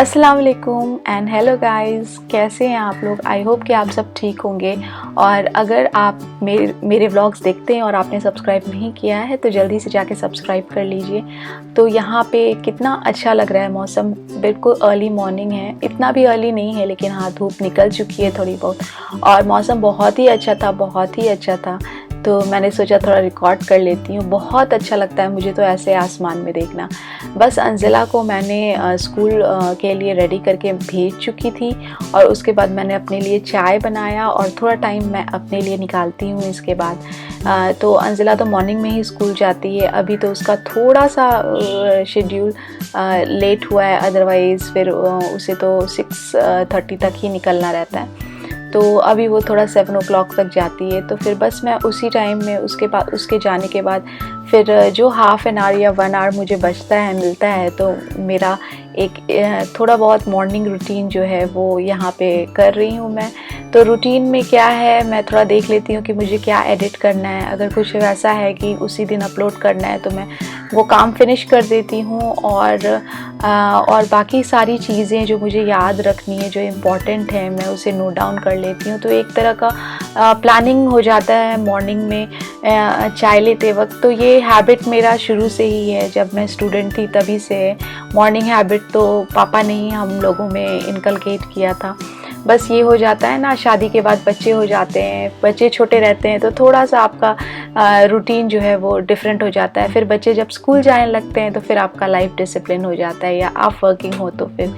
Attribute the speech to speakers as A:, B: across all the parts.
A: अस्सलाम वालेकुम and hello guys, कैसे हैं आप लोग। आई होप कि आप सब ठीक होंगे। और अगर आप मेरे व्लॉग्स देखते हैं और आपने सब्सक्राइब नहीं किया है तो जल्दी से जाके सब्सक्राइब कर लीजिए। तो यहाँ पे कितना अच्छा लग रहा है मौसम, बिल्कुल अर्ली मॉर्निंग है, इतना भी अर्ली नहीं है लेकिन हाँ धूप निकल चुकी है थोड़ी बहुत। और मौसम बहुत ही अच्छा था, बहुत ही अच्छा था। तो मैंने सोचा थोड़ा रिकॉर्ड कर लेती हूँ। बहुत अच्छा लगता है मुझे तो ऐसे आसमान में देखना। बस अंजिला को मैंने स्कूल के लिए रेडी करके भेज चुकी थी और उसके बाद मैंने अपने लिए चाय बनाया और थोड़ा टाइम मैं अपने लिए निकालती हूँ इसके बाद। तो अंजिला तो मॉर्निंग में ही स्कूल जाती है, अभी तो उसका थोड़ा सा शेड्यूल लेट हुआ है, अदरवाइज़ फिर उसे तो 6:30 तक ही निकलना रहता है। तो अभी वो थोड़ा 7 o'clock तक जाती है। तो फिर बस मैं उसी टाइम में उसके जाने के बाद फिर जो हाफ़ एन आवर या 1 आवर मुझे बचता है मिलता है तो मेरा एक थोड़ा बहुत मॉर्निंग रूटीन जो है वो यहाँ पे कर रही हूँ मैं। तो रूटीन में क्या है मैं थोड़ा देख लेती हूँ कि मुझे क्या एडिट करना है। अगर कुछ वैसा है कि उसी दिन अपलोड करना है तो मैं वो काम फिनिश कर देती हूँ और बाकी सारी चीज़ें जो मुझे याद रखनी है, जो इम्पोर्टेंट है, मैं उसे नोट डाउन कर लेती हूँ। तो एक तरह का प्लानिंग हो जाता है मॉर्निंग में चाय लेते वक्त। तो ये हैबिट मेरा शुरू से ही है, जब मैं स्टूडेंट थी तभी से। मॉर्निंग हैबिट तो पापा ने ही हम लोगों में इनकलकेट किया था। बस ये हो जाता है ना, शादी के बाद बच्चे हो जाते हैं, बच्चे छोटे रहते हैं तो थोड़ा सा आपका रूटीन जो है वो डिफरेंट हो जाता है। फिर बच्चे जब स्कूल जाने लगते हैं तो फिर आपका लाइफ डिसिप्लिन हो जाता है, या आप वर्किंग हो तो फिर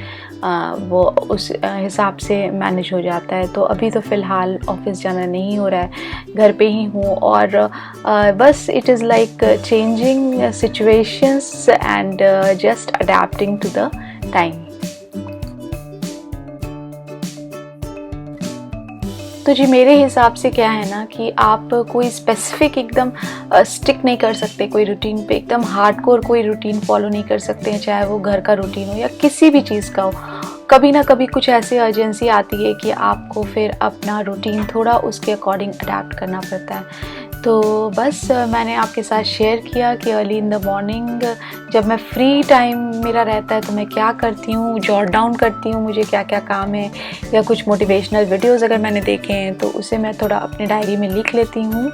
A: वो उस हिसाब से मैनेज हो जाता है। तो अभी तो फ़िलहाल ऑफिस जाना नहीं हो रहा है, घर पे ही हूँ और बस it is like changing situations and just adapting to the time. तो जी मेरे हिसाब से क्या है ना कि आप कोई स्पेसिफिक एकदम स्टिक नहीं कर सकते कोई रूटीन पे, एकदम हार्डकोर कोई रूटीन फॉलो नहीं कर सकते हैं, चाहे वो घर का रूटीन हो या किसी भी चीज़ का हो। कभी ना कभी कुछ ऐसी अर्जेंसी आती है कि आपको फिर अपना रूटीन थोड़ा उसके अकॉर्डिंग अडेप्ट करना पड़ता है। तो बस मैंने आपके साथ शेयर किया कि अर्ली इन द मॉर्निंग जब मैं फ्री टाइम मेरा रहता है तो मैं क्या करती हूँ, जॉट डाउन करती हूँ मुझे क्या क्या काम है, या कुछ मोटिवेशनल वीडियोज़ अगर मैंने देखे हैं तो उसे मैं थोड़ा अपने डायरी में लिख लेती हूँ।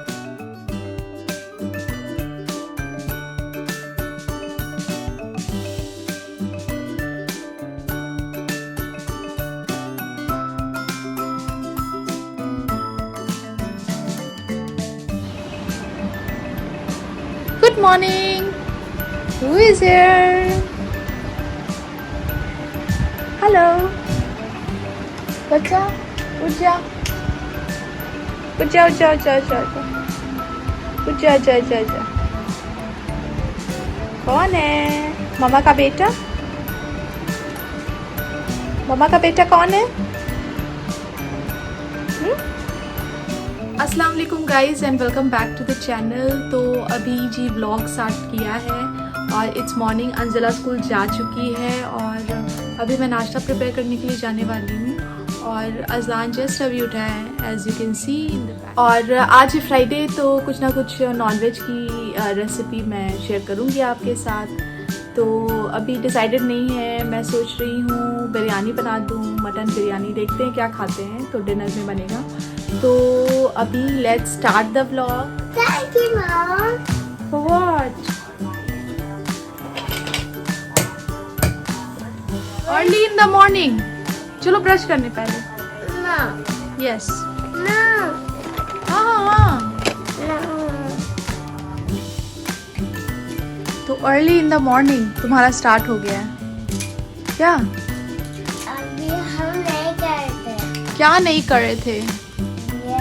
A: Good morning. Who is here? Hello. बच्चा उठ जा, उठ जा, उठ जा, उठ जा, उठ जा, उठ जा, जा, जा, जा। कौन है? मामा का बेटा? मामा का बेटा कौन है? अस्सलाम वालेकुम guys and welcome back to the channel. तो अभी जी व्लॉग स्टार्ट किया है और इट्स मॉर्निंग। अंजिला स्कूल जा चुकी है और अभी मैं नाश्ता प्रिपेयर करने के लिए जाने वाली हूँ और अज़ान जस्ट अभी उठा है as you can see in the back. और आज फ्राइडे तो कुछ ना कुछ नॉनवेज की रेसिपी मैं शेयर करूँगी आपके साथ। तो अभी डिसाइडेड नहीं है, मैं सोच रही हूँ बिरयानी बना दूँ, मटन बिरयानी, देखते हैं क्या खाते हैं तो डिनर में बनेगा। तो अभी let's start the vlog.
B: Thank you, Mom.
A: For what? Early in the morning. चलो ब्रश करने पहले।
B: No.
A: Yes.
B: No.
A: हाँ।
B: No.
A: तो अर्ली इन द मॉर्निंग तुम्हारा स्टार्ट हो गया है क्या?
B: अभी हम नहीं करते।
A: क्या नहीं कर रहे थे?
B: ये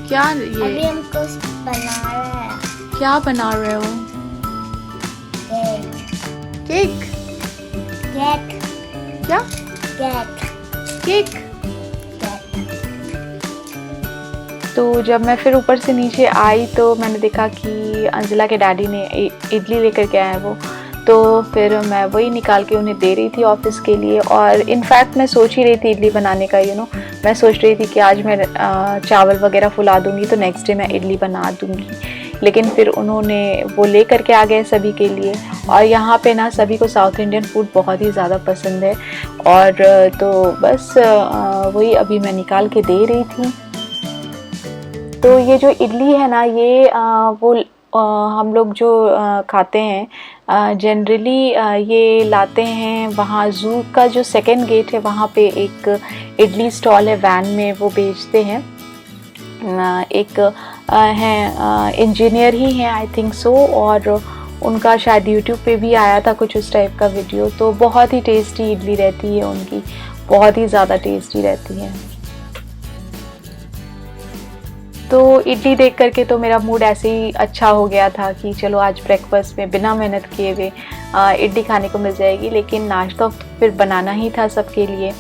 A: क्या
B: अभी
A: ये
B: हम कुछ बना रहे हैं।
A: क्या बना रहे हो?
B: केक।
A: केक?
B: केक।
A: क्या?
B: केक।
A: केक?
B: केक।
A: तो जब मैं फिर ऊपर से नीचे आई तो मैंने देखा कि अंजिला के डैडी ने इडली लेकर के आया वो। तो फिर मैं वही निकाल के उन्हें दे रही थी ऑफिस के लिए। और इनफैक्ट मैं सोच ही रही थी इडली बनाने का, मैं सोच रही थी कि आज मैं चावल वगैरह फुला दूंगी तो नेक्स्ट डे मैं इडली बना दूंगी। लेकिन फिर उन्होंने वो ले करके आ गए सभी के लिए। और यहाँ पे ना सभी को साउथ इंडियन फूड बहुत ही ज़्यादा पसंद है, और तो बस वही अभी मैं निकाल के दे रही थी। तो ये जो इडली है ना, ये वो हम लोग जो खाते हैं जनरली ये लाते हैं वहाँ ज़ू का जो सेकंड गेट है, वहाँ पे एक इडली स्टॉल है, वैन में वो बेचते हैं। एक हैं इंजीनियर ही हैं आई थिंक सो, और उनका शायद यूट्यूब पे भी आया था कुछ उस टाइप का वीडियो। तो बहुत ही टेस्टी इडली रहती है उनकी, बहुत ही ज़्यादा टेस्टी रहती है। तो इडली देख करके तो मेरा मूड ऐसे ही अच्छा हो गया था कि चलो आज ब्रेकफास्ट में बिना मेहनत किए हुए इडली खाने को मिल जाएगी। लेकिन नाश्ता फिर बनाना ही था सबके लिए।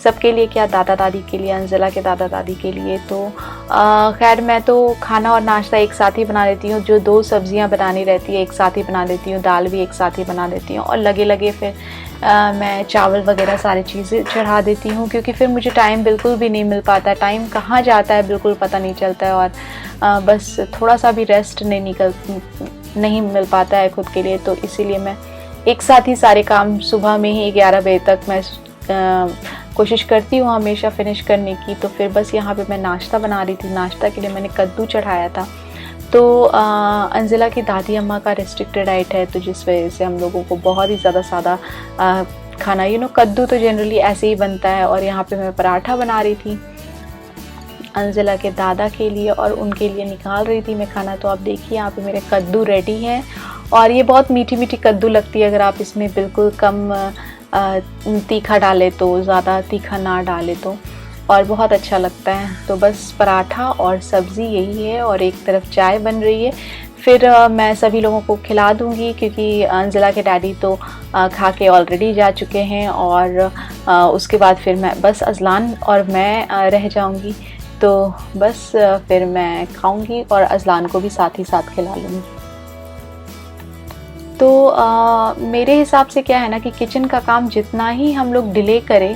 A: सबके लिए क्या, दादा दादी के लिए, अंजला के दादा दादी के लिए। तो खैर मैं तो खाना और नाश्ता एक साथ ही बना लेती हूँ। जो 2 सब्जियाँ बनानी रहती है एक साथ ही बना लेती हूँ, दाल भी एक साथ ही बना लेती हूँ, और लगे लगे फिर मैं चावल वगैरह सारी चीज़ें चढ़ा देती हूँ, क्योंकि फिर मुझे टाइम बिल्कुल भी नहीं मिल पाता। टाइम कहाँ जाता है बिल्कुल पता नहीं चलता है, और बस थोड़ा सा भी रेस्ट नहीं मिल पाता है खुद के लिए। तो इसीलिए मैं एक साथ ही सारे काम सुबह में ही 11 बजे तक मैं कोशिश करती हूँ हमेशा फिनिश करने की। तो फिर बस यहाँ पे मैं नाश्ता बना रही थी। नाश्ता के लिए मैंने कद्दू चढ़ाया था। तो अंजिला की दादी अम्मा का रेस्ट्रिक्टेड डाइट है, तो जिस वजह से हम लोगों को बहुत ही ज़्यादा सादा खाना, कद्दू तो जनरली ऐसे ही बनता है। और यहाँ पे मैं पराठा बना रही थी अंजिला के दादा के लिए, और उनके लिए निकाल रही थी मैं खाना। तो आप देखिए यहाँ पे मेरे कद्दू रेडी हैं, और ये बहुत मीठी मीठी कद्दू लगती है अगर आप इसमें बिल्कुल कम तीखा डाले तो, ज़्यादा तीखा ना डाले तो, और बहुत अच्छा लगता है। तो बस पराठा और सब्ज़ी यही है, और एक तरफ चाय बन रही है। फिर मैं सभी लोगों को खिला दूंगी, क्योंकि अंजिला के डैडी तो खा के ऑलरेडी जा चुके हैं, और उसके बाद फिर मैं बस अजलान और मैं रह जाऊंगी। तो बस फिर मैं खाऊंगी और अजलान को भी साथ ही साथ खिला लूँगी। तो मेरे हिसाब से क्या है ना कि किचन का काम जितना ही हम लोग डिले करें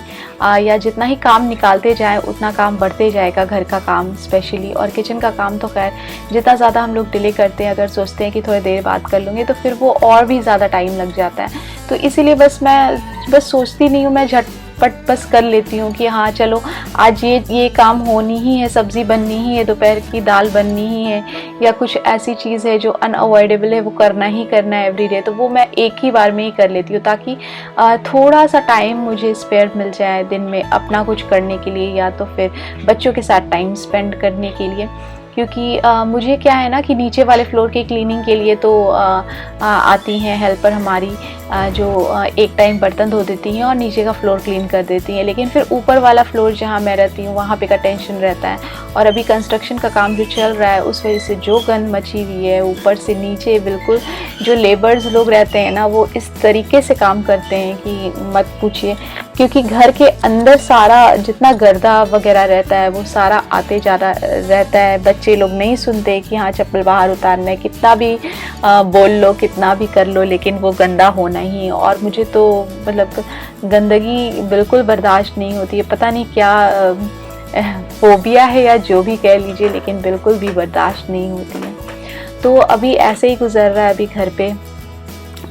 A: या जितना ही काम निकालते जाएं, उतना काम बढ़ते जाएगा, घर का काम स्पेशली। और किचन का काम तो खैर जितना ज़्यादा हम लोग डिले करते हैं, अगर सोचते हैं कि थोड़ी देर बाद कर लूँगे, तो फिर वो और भी ज़्यादा टाइम लग जाता है। तो इसीलिए मैं सोचती नहीं हूँ, मैं झटपट बस कर लेती हूँ कि हाँ चलो आज ये काम होनी ही है, सब्ज़ी बननी ही है, दोपहर की दाल बननी ही है, या कुछ ऐसी चीज़ है जो अनअवॉइडेबल है, वो करना ही करना है एवरीडे। तो वो मैं एक ही बार में ही कर लेती हूँ, ताकि थोड़ा सा टाइम मुझे स्पेयर मिल जाए दिन में अपना कुछ करने के लिए, या तो फिर बच्चों के साथ टाइम स्पेंड करने के लिए। क्योंकि मुझे क्या है ना कि नीचे वाले फ्लोर की क्लीनिंग के लिए तो आती हैं हेल्पर हमारी, जो एक टाइम बर्तन धो देती हैं और नीचे का फ्लोर क्लीन कर देती हैं। लेकिन फिर ऊपर वाला फ्लोर जहाँ मैं रहती हूँ वहाँ पे का टेंशन रहता है, और अभी कंस्ट्रक्शन का काम जो चल रहा है उस वजह से जो गंद मची हुई है ऊपर से नीचे, बिल्कुल जो लेबर्स लोग रहते हैं ना वो इस तरीके से काम करते हैं कि मत पूछिए। क्योंकि घर के अंदर सारा जितना गर्दा वगैरह रहता है वो सारा आते जाता रहता है। बच्चे लोग नहीं सुनते कि हाँ चप्पल बाहर उतारना है, कितना भी बोल लो, कितना भी कर लो, लेकिन वो गंदा होना ही है। और मुझे तो मतलब गंदगी बिल्कुल बर्दाश्त नहीं होती है, पता नहीं क्या फोबिया है या जो भी कह लीजिए, लेकिन बिल्कुल भी बर्दाश्त नहीं होती है। तो अभी ऐसे ही गुजर रहा है अभी घर पे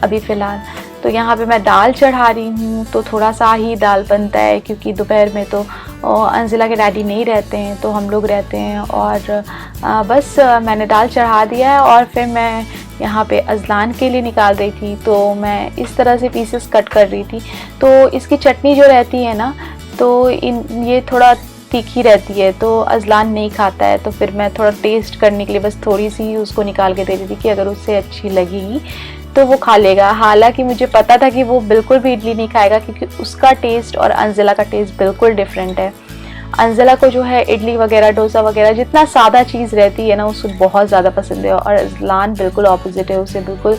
A: अभी फ़िलहाल। तो यहाँ पे मैं दाल चढ़ा रही हूँ, तो थोड़ा सा ही दाल बनता है, क्योंकि दोपहर में तो अंजिला के डैडी नहीं रहते हैं, तो हम लोग रहते हैं। और बस मैंने दाल चढ़ा दिया है, और फिर मैं यहाँ पे अजलान के लिए निकाल रही थी। तो मैं इस तरह से पीसेस कट कर रही थी। तो इसकी चटनी जो रहती है ना, तो ये थोड़ा तीखी रहती है, तो अजलान नहीं खाता है। तो फिर मैं थोड़ा टेस्ट करने के लिए बस थोड़ी सी उसको निकाल के दे दी थी कि अगर उससे अच्छी लगेगी तो वो खा लेगा। हालांकि मुझे पता था कि वो बिल्कुल भी इडली नहीं खाएगा, क्योंकि उसका टेस्ट और अंजिला का टेस्ट बिल्कुल डिफरेंट है। अंजिला को जो है इडली वगैरह, डोसा वगैरह, जितना सादा चीज़ रहती है ना उसको बहुत ज़्यादा पसंद है। और अजलान बिल्कुल ऑपोजिट है, उसे बिल्कुल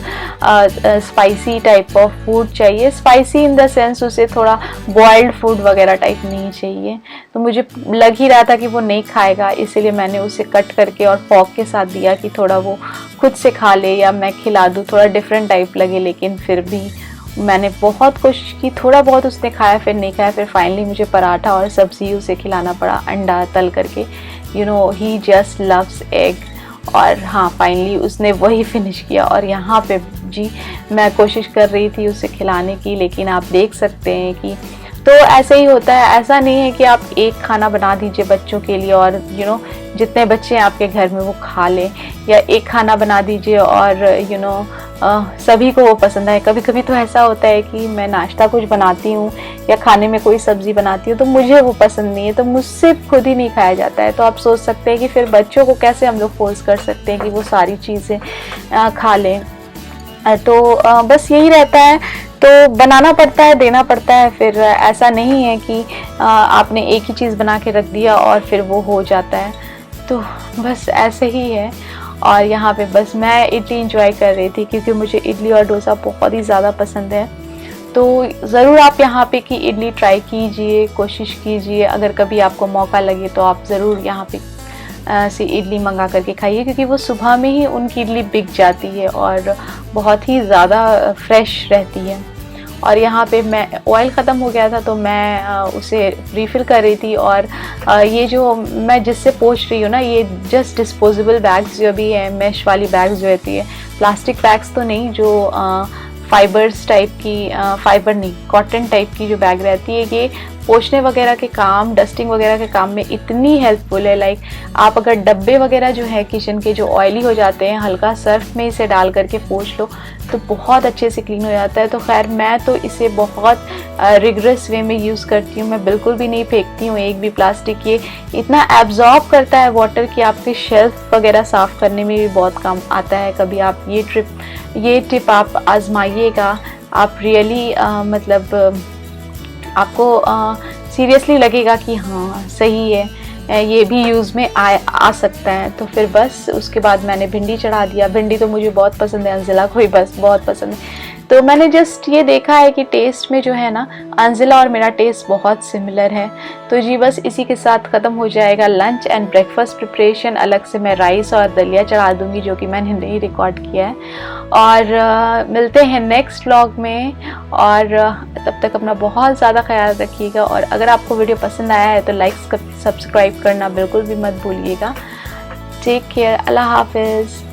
A: स्पाइसी टाइप ऑफ फूड चाहिए। स्पाइसी इन द सेंस उसे थोड़ा बॉइल्ड फूड वगैरह टाइप नहीं चाहिए। तो मुझे लग ही रहा था कि वो नहीं खाएगा, इसीलिए मैंने उसे कट करके और फॉक के साथ दिया कि थोड़ा वो खुद से खा ले या मैं खिला दूँ, थोड़ा डिफरेंट टाइप लगे। लेकिन फिर भी मैंने बहुत कोशिश की, थोड़ा बहुत उसने खाया, फिर नहीं खाया। फिर फाइनली मुझे पराठा और सब्ज़ी उसे खिलाना पड़ा, अंडा तल करके। ही जस्ट लव्स एग। और हाँ फाइनली उसने वही फिनिश किया। और यहाँ पे जी मैं कोशिश कर रही थी उसे खिलाने की, लेकिन आप देख सकते हैं कि तो ऐसे ही होता है। ऐसा नहीं है कि आप एक खाना बना दीजिए बच्चों के लिए और जितने बच्चे हैं आपके घर में वो खा लें, या एक खाना बना दीजिए और सभी को वो पसंद आए। कभी कभी तो ऐसा होता है कि मैं नाश्ता कुछ बनाती हूँ या खाने में कोई सब्जी बनाती हूँ तो मुझे वो पसंद नहीं है, तो मुझसे खुद ही नहीं खाया जाता है। तो आप सोच सकते हैं कि फिर बच्चों को कैसे हम लोग फोर्स कर सकते हैं कि वो सारी चीज़ें खा लें। तो बस यही रहता है, तो बनाना पड़ता है, देना पड़ता है। फिर ऐसा नहीं है कि आपने एक ही चीज़ बना के रख दिया और फिर वो हो जाता है, तो बस ऐसे ही है। और यहाँ पे बस मैं इडली एंजॉय कर रही थी क्योंकि मुझे इडली और डोसा बहुत ही ज़्यादा पसंद है। तो ज़रूर आप यहाँ पे की इडली ट्राई कीजिए, कोशिश कीजिए। अगर कभी आपको मौका लगे तो आप ज़रूर यहाँ पे से इडली मंगा करके खाइए, क्योंकि वो सुबह में ही उनकी इडली बिक जाती है और बहुत ही ज़्यादा फ्रेश रहती है। और यहाँ पे मैं ऑयल ख़त्म हो गया था तो मैं उसे रिफ़िल कर रही थी। और ये जो मैं जिससे पोंछ रही हूँ ना, ये जस्ट डिस्पोजेबल बैग्स जो भी है, मैश वाली बैग्स जो रहती है, प्लास्टिक बैग्स तो नहीं, जो फाइबर्स टाइप की, फाइबर नहीं कॉटन टाइप की जो बैग रहती है, ये पोंछने वगैरह के काम, डस्टिंग वगैरह के काम में इतनी हेल्पफुल है। लाइक आप अगर डब्बे वगैरह जो है किचन के जो ऑयली हो जाते हैं, हल्का सर्फ में इसे डाल करके पोंछ लो तो बहुत अच्छे से क्लीन हो जाता है। तो खैर मैं तो इसे बहुत रिगरस वे में यूज़ करती हूँ, मैं बिल्कुल भी नहीं फेंकती हूँ एक भी प्लास्टिक। ये इतना एब्जॉर्ब करता है वाटर कि आपके शेल्फ वगैरह साफ़ करने में भी बहुत काम आता है। कभी आप ये टिप आप आजमाइएगा, आप रियली मतलब आपको सीरियसली लगेगा कि हाँ सही है, ये भी यूज़ में आ सकता है। तो फिर बस उसके बाद मैंने भिंडी चढ़ा दिया। भिंडी तो मुझे बहुत पसंद है, अंजिला को ही बस बहुत पसंद है। तो मैंने जस्ट ये देखा है कि टेस्ट में जो है ना, अंजिला और मेरा टेस्ट बहुत सिमिलर है। तो जी बस इसी के साथ ख़त्म हो जाएगा लंच एंड ब्रेकफास्ट प्रिपरेशन। अलग से मैं राइस और दलिया चढ़ा दूँगी जो कि मैंने नहीं रिकॉर्ड किया है। और मिलते हैं नेक्स्ट व्लॉग में, और तब तक अपना बहुत ज़्यादा ख्याल रखिएगा। और अगर आपको वीडियो पसंद आया है तो लाइक सब्सक्राइब करना बिल्कुल भी मत भूलिएगा। टेक केयर, अल्लाह हाफिज़।